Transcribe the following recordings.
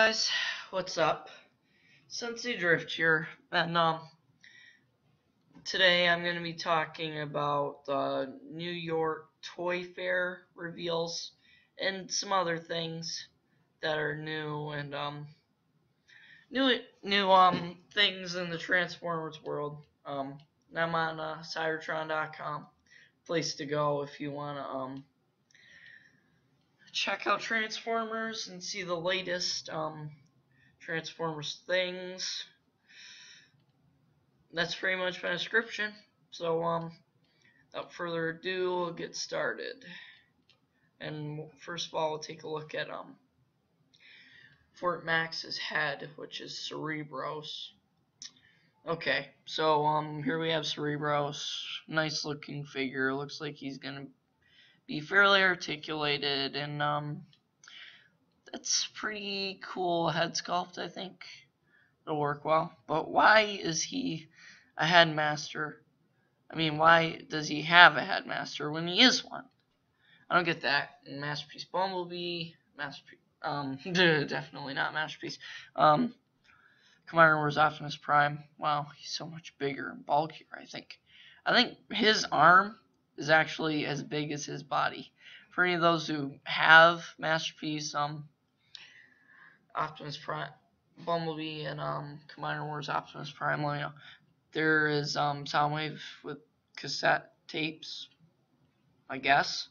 guys, what's up? Sensei Drift here, and today I'm going to be talking about the New York Toy Fair reveals and some other things that are new and new things in the Transformers world. I'm on Cybertron.com, place to go if you want to check out Transformers and see the latest Transformers things. That's pretty much my description. So without further ado, we'll get started. And first of all, we'll take a look at Fort Max's head, which is Cerebros. Okay, so here we have Cerebros. Nice looking figure. Looks like he's gonna be fairly articulated, and that's pretty cool head sculpt, I think. It'll work well. But why is he a headmaster? I mean, why does he have a headmaster when he is one? I don't get that. And Masterpiece Bumblebee, definitely not Masterpiece. Commander Wars Optimus Prime. Wow, he's so much bigger and bulkier. I think his arm is actually as big as his body. For any of those who have Masterpiece, Optimus Prime, Bumblebee, and Commander Wars Optimus Prime, let me know. There is Soundwave with cassette tapes, I guess.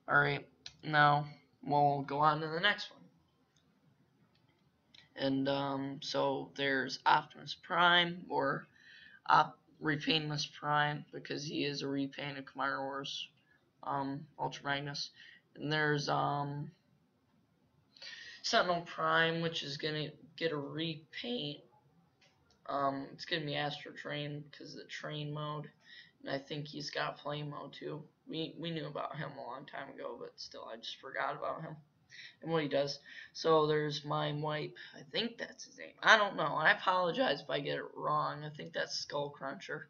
Alright, now we'll go on to the next one. And so there's Optimus Prime, or Repaintless Prime, because he is a repaint of Commander Wars Ultra Magnus. And there's Sentinel Prime, which is gonna get a repaint. It's gonna be Astro Train because of the train mode, and I think he's got plane mode too. We knew about him a long time ago, but still, I just forgot about him and what he does. So there's Mime Wipe. I think that's his name. I don't know. I apologize if I get it wrong. I think that's Skull Cruncher.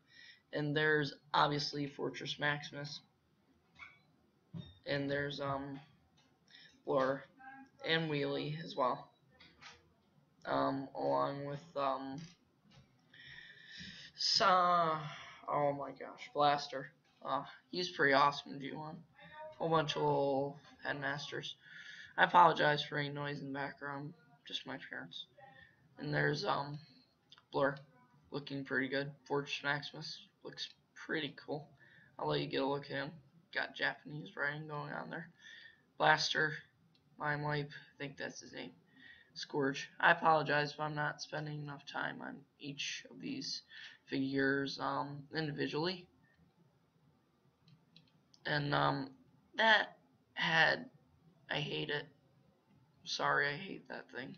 And there's obviously Fortress Maximus. And there's Blur and Wheelie as well. Along with oh my gosh, Blaster. He's pretty awesome in G1. Whole bunch of little headmasters. I apologize for any noise in the background, just my parents. And there's Blur, looking pretty good. Fortress Maximus looks pretty cool. I'll let you get a look at him. Got Japanese writing going on there. Blaster, Mime Wipe, I think that's his name. Scourge. I apologize if I'm not spending enough time on each of these figures individually. And that head, I hate it. Sorry, I hate that thing.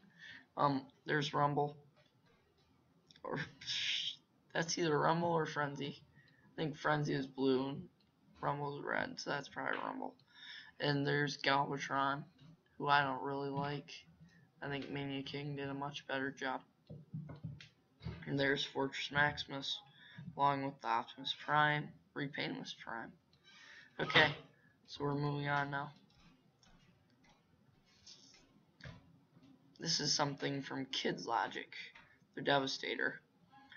There's Rumble. Or that's either Rumble or Frenzy. I think Frenzy is blue and Rumble is red, so that's probably Rumble. And there's Galvatron, who I don't really like. I think Mania King did a much better job. And there's Fortress Maximus, along with the Optimus Prime, Repaintless Prime. Okay, so we're moving on now. This is something from Kids Logic, the Devastator.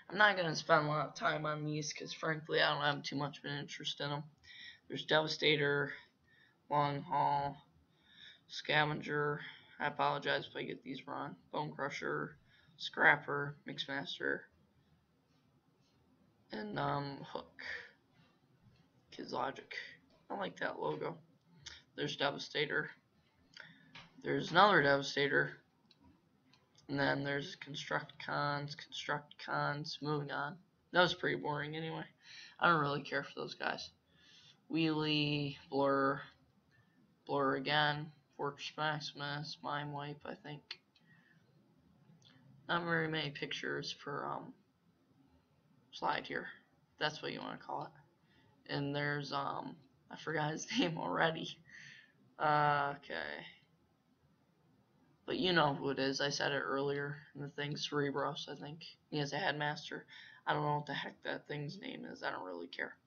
I'm not going to spend a lot of time on these because, frankly, I don't have too much of an interest in them. There's Devastator, Long Haul, Scavenger. I apologize if I get these wrong. Bone Crusher, Scrapper, Mixmaster, and Hook. Kids Logic. I like that logo. There's Devastator. There's another Devastator. And then there's Constructicons. Moving on. That was pretty boring anyway. I don't really care for those guys. Wheelie, Blur again. Fortress Maximus, Mime Wipe, I think. Not very many pictures per slide here. That's what you want to call it. And there's I forgot his name already. Okay. But you know who it is. I said it earlier in the thing. Cerebros, I think. He has a headmaster. I don't know what the heck that thing's name is. I don't really care.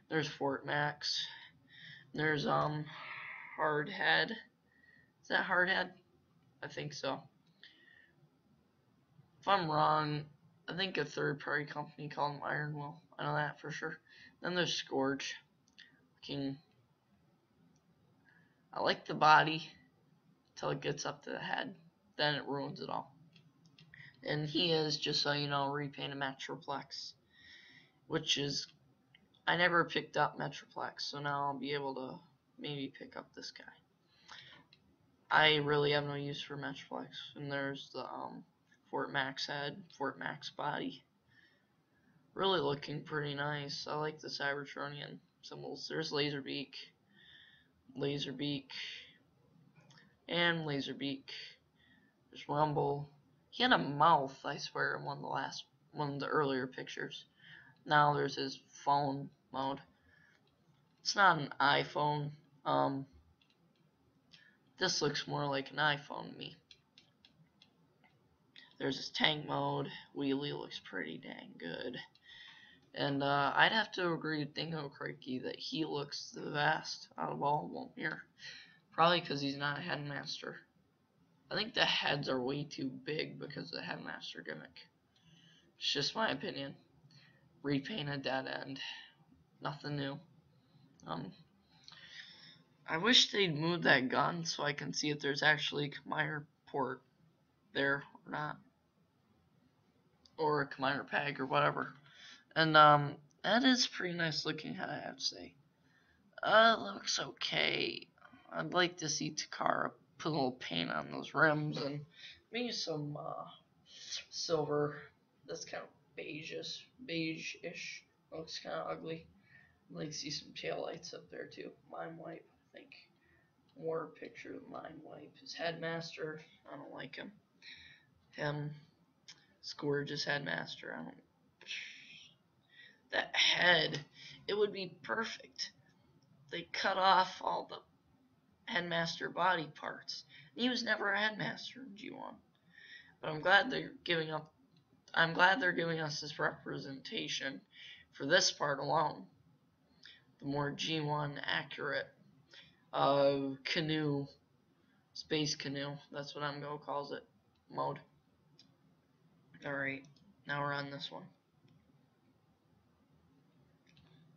There's Fort Max. There's Hardhead. Is that Hardhead? I think so. If I'm wrong, I think a third-party company called Iron Will. I know that for sure. Then there's Scourge. Looking, I like the body till it gets up to the head. Then it ruins it all. And he is, just so you know, repainted Metroplex, which is, I never picked up Metroplex, so now I'll be able to maybe pick up this guy. I really have no use for Metroplex. And there's the Fort Max head, Fort Max body. Really looking pretty nice. I like the Cybertronian symbols. There's Laserbeak, and Laserbeak. There's Rumble. He had a mouth, I swear, in one of the earlier pictures. Now there's his phone mode. It's not an iPhone. This looks more like an iPhone to me. There's his tank mode. Wheelie looks pretty dang good. And I'd have to agree with Dingo Crikey that he looks the best out of all of them here. Probably because he's not a headmaster. I think the heads are way too big because of the headmaster gimmick. It's just my opinion. Repaint a dead end. Nothing new. I wish they'd move that gun so I can see if there's actually a combiner port there or not. Or a combiner peg or whatever. And that is pretty nice looking, I have to say. Looks okay. I'd like to see Takara put a little paint on those rims and maybe some silver. That's kind of beige-ish. Looks kind of ugly. I'd like to see some taillights up there too. Mime Wipe, I think. More picture of Mime Wipe. His headmaster, I don't like him. Scourge is headmaster. That head, it would be perfect. They cut off all the headmaster body parts. He was never a headmaster in G1. But I'm glad they're giving us this representation for this part alone. The more G1 accurate canoe, space canoe, that's what Amgo calls it, mode. Alright, now we're on this one.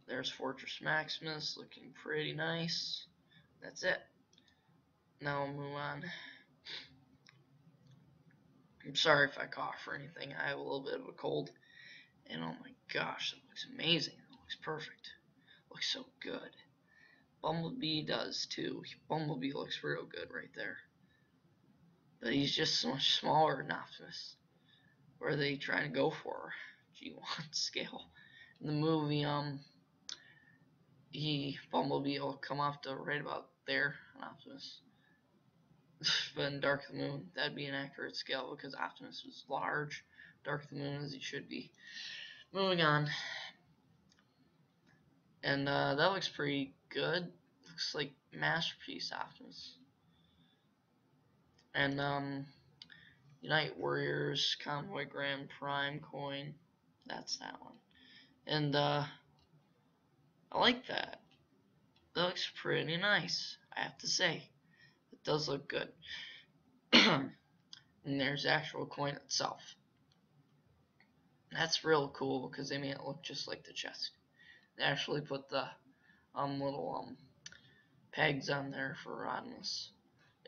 There's Fortress Maximus, looking pretty nice. That's it. Now we'll move on. I'm sorry if I cough or anything. I have a little bit of a cold. And oh my gosh, that looks amazing. That looks perfect. Looks so good. Bumblebee does too. Bumblebee looks real good right there. But he's just so much smaller than Optimus. Where are they trying to go for? G1 scale. In the movie, Bumblebee will come off to right about there on Optimus. But in Dark of the Moon, that'd be an accurate scale because Optimus was large. Dark of the Moon as he should be. Moving on. And that looks pretty good. Looks like Masterpiece Optimus. And Unite Warriors, Convoy Grand Prime coin. That's that one. And I like that. That looks pretty nice, I have to say. It does look good. And there's the actual coin itself. That's real cool because they made it look just like the chest. They actually put the little pegs on there for Rodimus.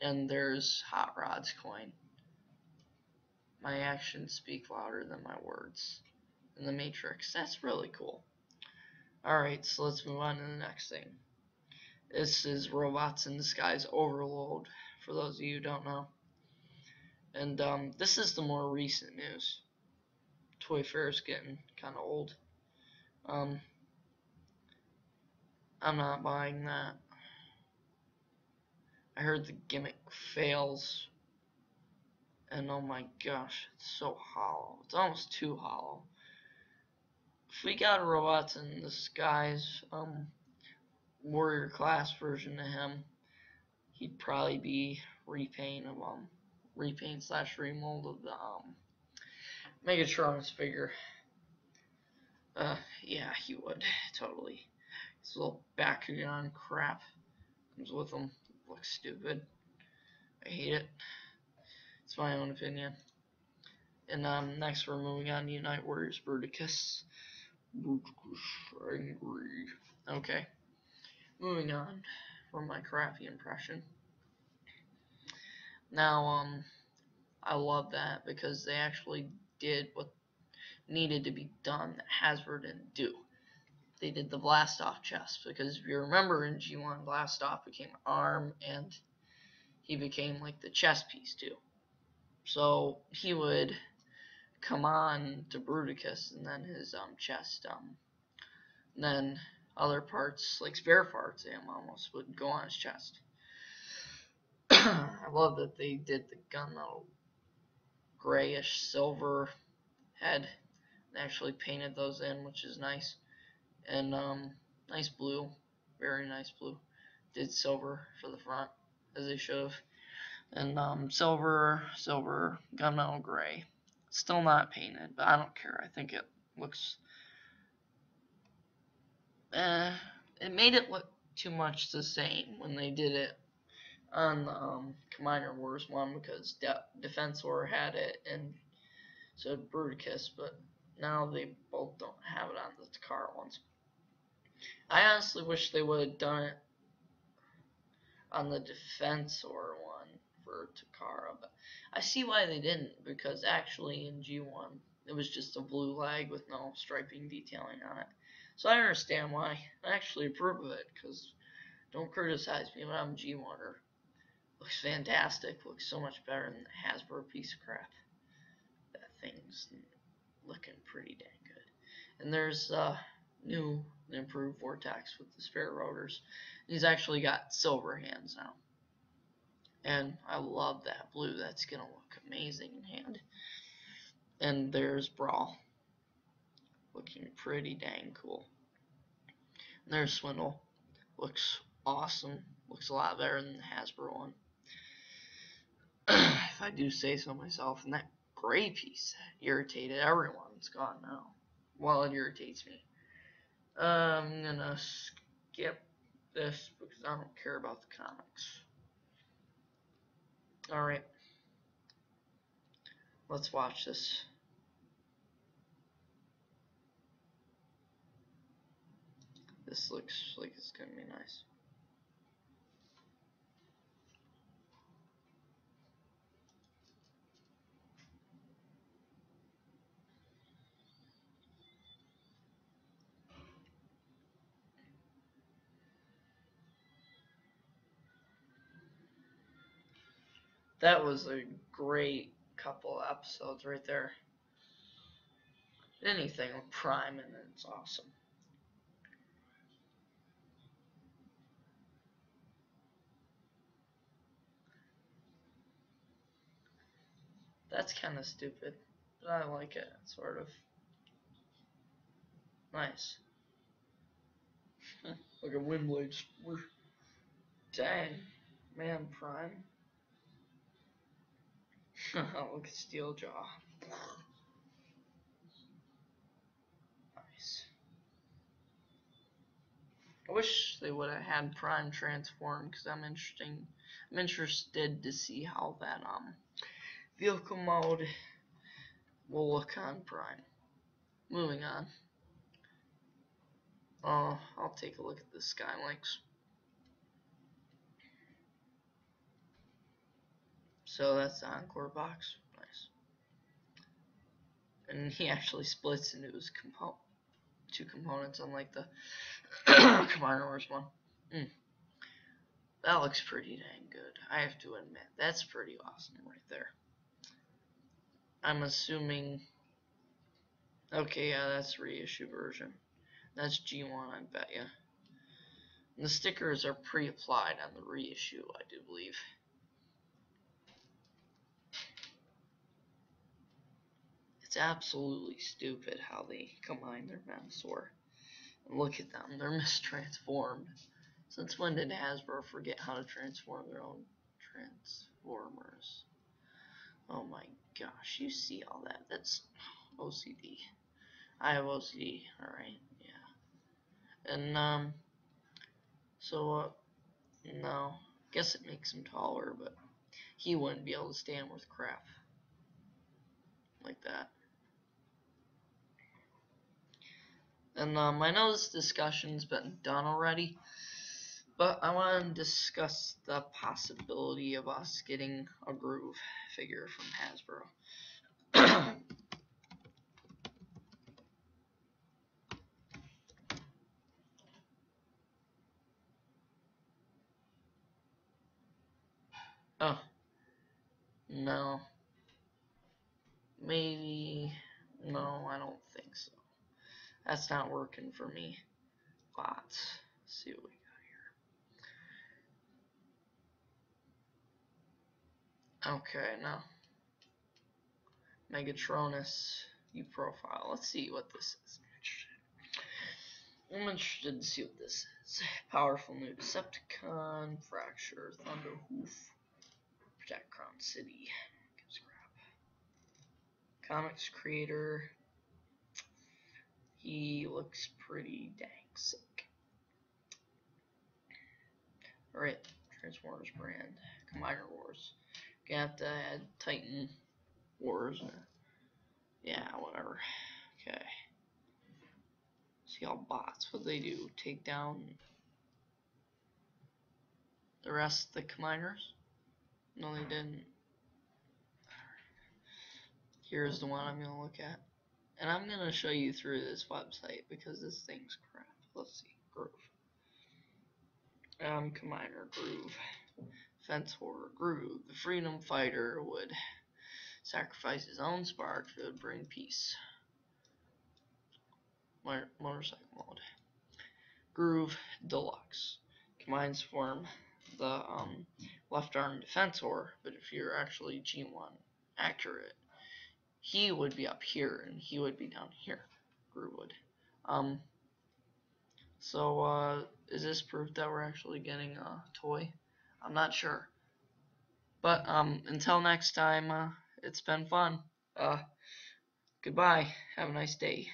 And there's Hot Rod's coin. My actions speak louder than my words. And the Matrix. That's really cool. Alright, so let's move on to the next thing. This is Robots in Disguise Overload, for those of you who don't know. And this is the more recent news. Toy Fair is getting kind of old. I'm not buying that. I heard the gimmick fails. And oh my gosh, it's so hollow. It's almost too hollow. If we got a Robots in Disguise Warrior class version of him, he'd probably be repaint / remold of the Megatron's figure. Yeah, he would totally. His little Bakugan crap comes with him. Looks stupid. I hate it. It's my own opinion. And next we're moving on to Unite Warriors Bruticus. Bruticus angry. Okay. Moving on from my crappy impression. Now, I love that because they actually did what needed to be done that Hasbro didn't do. They did the Blastoff chest because if you remember in G1, Blastoff became an arm and he became like the chest piece too. So he would come on to Bruticus and then his chest, and then other parts like spare parts almost would go on his chest. I love that they did the gunmetal grayish silver head and actually painted those in, which is nice. And nice blue, very nice blue. Did silver for the front as they should have. And silver, gunmetal gray. Still not painted, but I don't care. I think it looks. It made it look too much the same when they did it on the Combiner Wars one because Defensor had it and so did Bruticus, but now they both don't have it on the Takara ones. I honestly wish they would have done it on the Defensor one for Takara, but I see why they didn't, because actually in G1 it was just a blue leg with no striping detailing on it. So I understand why. I actually approve of it, because don't criticize me when I'm a G1er. Looks fantastic, looks so much better than the Hasbro piece of crap. That thing's looking pretty dang good. And there's new and improved Vortex with the spare rotors. He's actually got silver hands now. And I love that blue. That's going to look amazing in hand. And there's Brawl. Looking pretty dang cool. And there's Swindle. Looks awesome. Looks a lot better than the Hasbro one. If I do say so myself. And that gray piece irritated everyone. It's gone now. Well, it irritates me. I'm going to skip this because I don't care about the comics. Alright. Let's watch this. This looks like it's going to be nice. That was a great couple episodes right there. Anything with Prime and it's awesome. That's kind of stupid, but I like it, sort of. Nice. Like a Windblade. Dang. Man, Prime. Look at Steeljaw. Nice. I wish they would have had Prime transform because I'm interested to see how that vehicle mode will look on Prime. Moving on. I'll take a look at the Skylinks. So that's the Encore box. Nice. And he actually splits into his two components, unlike the Combiner Wars one. That looks pretty dang good. I have to admit, that's pretty awesome right there. I'm assuming. Okay, yeah, that's reissue version. That's G1, I bet ya. And the stickers are pre-applied on the reissue, I do believe. It's absolutely stupid how they combine their Venusaur. And look at them, they're mistransformed. Since when did Hasbro forget how to transform their own Transformers? Oh my gosh, you see all that? That's OCD. I have OCD, alright, yeah. And, so, no. Guess it makes him taller, but he wouldn't be able to stand with crap. like that. And I know this discussion's been done already, but I want to discuss the possibility of us getting a Groove figure from Hasbro. Oh, no. Maybe. No, I don't think so. That's not working for me. Let's see what we got here. Okay, now. Megatronus, U profile. Let's see what this is. I'm interested to see what this is. Powerful new Decepticon, Fracture, Thunderhoof, Protect Crown City. Gives crap. Comics creator. He looks pretty dang sick. Alright, Transformers brand. Combiner Wars. Got to add Titan Wars. Yeah, whatever. Okay. See all bots. What they do? Take down the rest of the combiners? No, they didn't. Here's the one I'm going to look at. And I'm going to show you through this website because this thing's crap. Let's see. Groove. Combiner. Groove. Fence Horror. Groove. The Freedom Fighter would sacrifice his own sparks. It would bring peace. Motorcycle mode. Groove Deluxe. Combines form the left arm defense horror, but if you're actually G1 accurate, he would be up here and he would be down here. Groove would. So is this proof that we're actually getting a toy? I'm not sure. But until next time, it's been fun. Goodbye. Have a nice day.